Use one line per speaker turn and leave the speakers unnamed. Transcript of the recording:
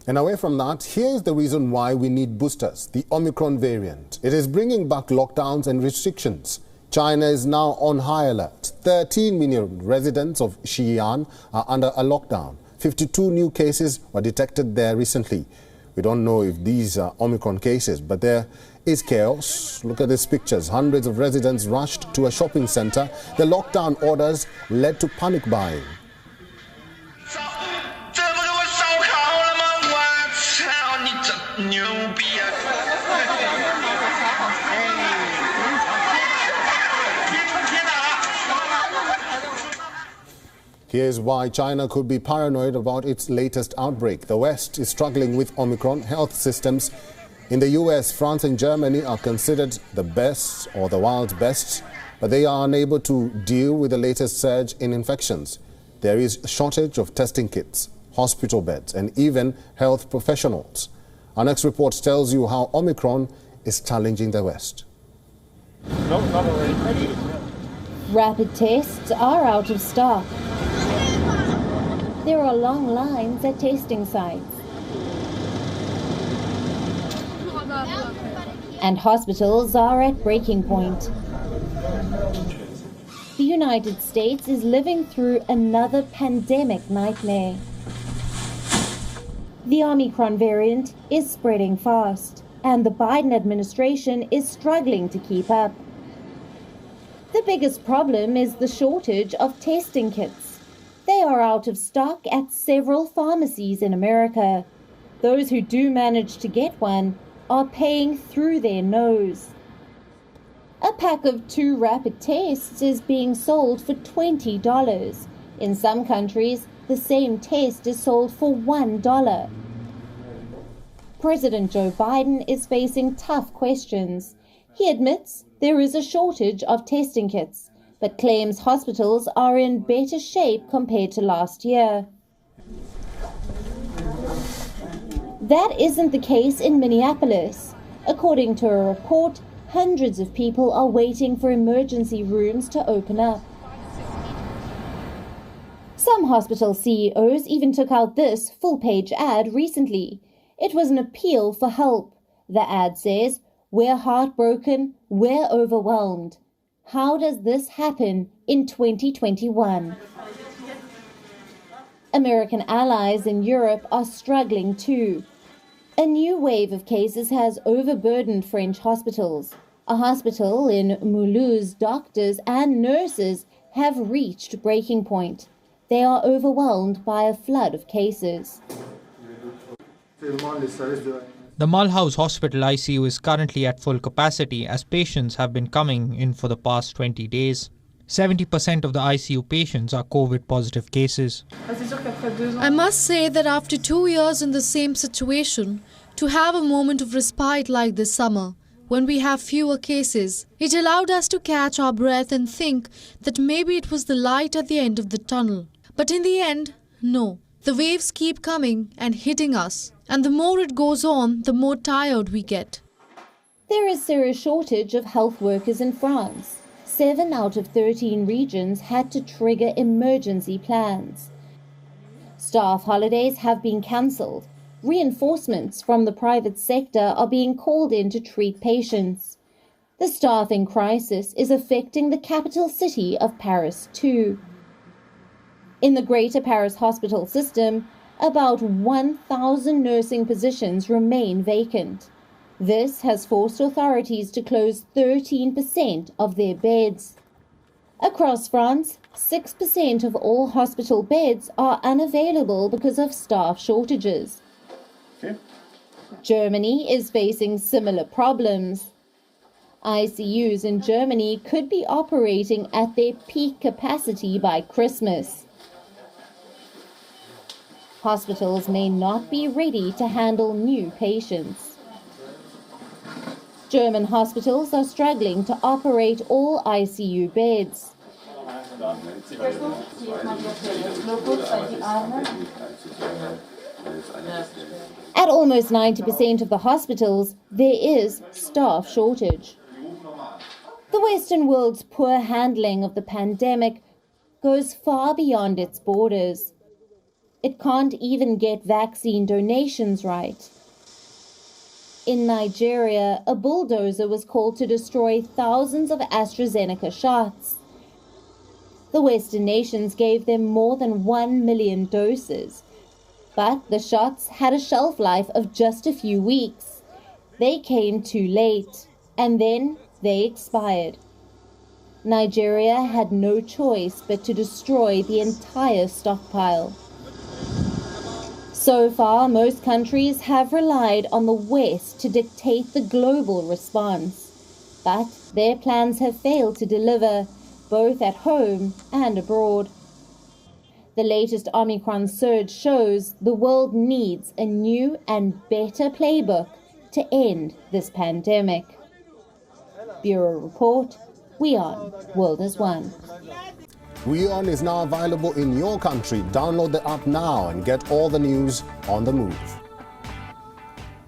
And away from that, here is the reason why we need boosters, the Omicron variant. It is bringing back lockdowns and restrictions. China is now on high alert. 13 million residents of Xi'an are under a lockdown. 52 new cases were detected there recently. We don't know if these are Omicron cases, but there is chaos. Look at these pictures. Hundreds of residents rushed to a shopping center. The lockdown orders led to panic buying. Here's why China could be paranoid about its latest outbreak. The West is struggling with Omicron. Health systems in the US, France and Germany are considered the best or the world's best, but they are unable to deal with the latest surge in infections. There is a shortage of testing kits, hospital beds and even health professionals. Our next report tells you how Omicron is challenging the West.
No, not already.
Rapid tests are out of stock. There are long lines at testing sites. And hospitals are at breaking point. The United States is living through another pandemic nightmare. The Omicron variant is spreading fast, and the Biden administration is struggling to keep up. The biggest problem is the shortage of testing kits. They are out of stock at several pharmacies in America. Those who do manage to get one are paying through their nose. A pack of 2 rapid tests is being sold for $20. In some countries, the same test is sold for $1. President Joe Biden is facing tough questions. He admits there is a shortage of testing kits, but claims hospitals are in better shape compared to last year. That isn't the case in Minneapolis. According to a report, hundreds of people are waiting for emergency rooms to open up. Some hospital CEOs even took out this full-page ad recently. It was an appeal for help. The ad says, "We're heartbroken, we're overwhelmed." How does this happen in 2021? American allies in Europe are struggling too. A new wave of cases has overburdened French hospitals. A hospital in Mulhouse, doctors and nurses have reached breaking point. They are overwhelmed by a flood of cases.
The Mulhouse Hospital ICU is currently at full capacity as patients have been coming in for the past 20 days. 70% of the ICU patients are COVID-positive cases.
I must say that after 2 years in the same situation, to have a moment of respite like this summer, when we have fewer cases, it allowed us to catch our breath and think that maybe it was the light at the end of the tunnel. But in the end, no. The waves keep coming and hitting us, and the more it goes on, the more tired we get.
There is serious shortage of health workers in France. 7 out of 13 regions had to trigger emergency plans. Staff holidays have been cancelled. Reinforcements from the private sector are being called in to treat patients. The staffing crisis is affecting the capital city of Paris too. In the Greater Paris hospital system, about 1,000 nursing positions remain vacant. This has forced authorities to close 13% of their beds. Across France, 6% of all hospital beds are unavailable because of staff shortages. Germany is facing similar problems. ICUs in Germany could be operating at their peak capacity by Christmas. Hospitals may not be ready to handle new patients. German hospitals are struggling to operate all ICU beds. At almost 90% of the hospitals, there is staff shortage. The Western world's poor handling of the pandemic goes far beyond its borders. it can't even get vaccine donations right. In Nigeria, a bulldozer was called to destroy thousands of AstraZeneca shots. The Western nations gave them more than 1 million doses, but the shots had a shelf life of just a few weeks. They came too late, and then they expired. Nigeria had no choice but to destroy the entire stockpile. So far, most countries have relied on the West to dictate the global response, but their plans have failed to deliver, both at home and abroad. The latest Omicron surge shows the world needs a new and better playbook to end this pandemic. Bureau Report, WION World is One.
WION is now available in your country. Download the app now and get all the news on the move.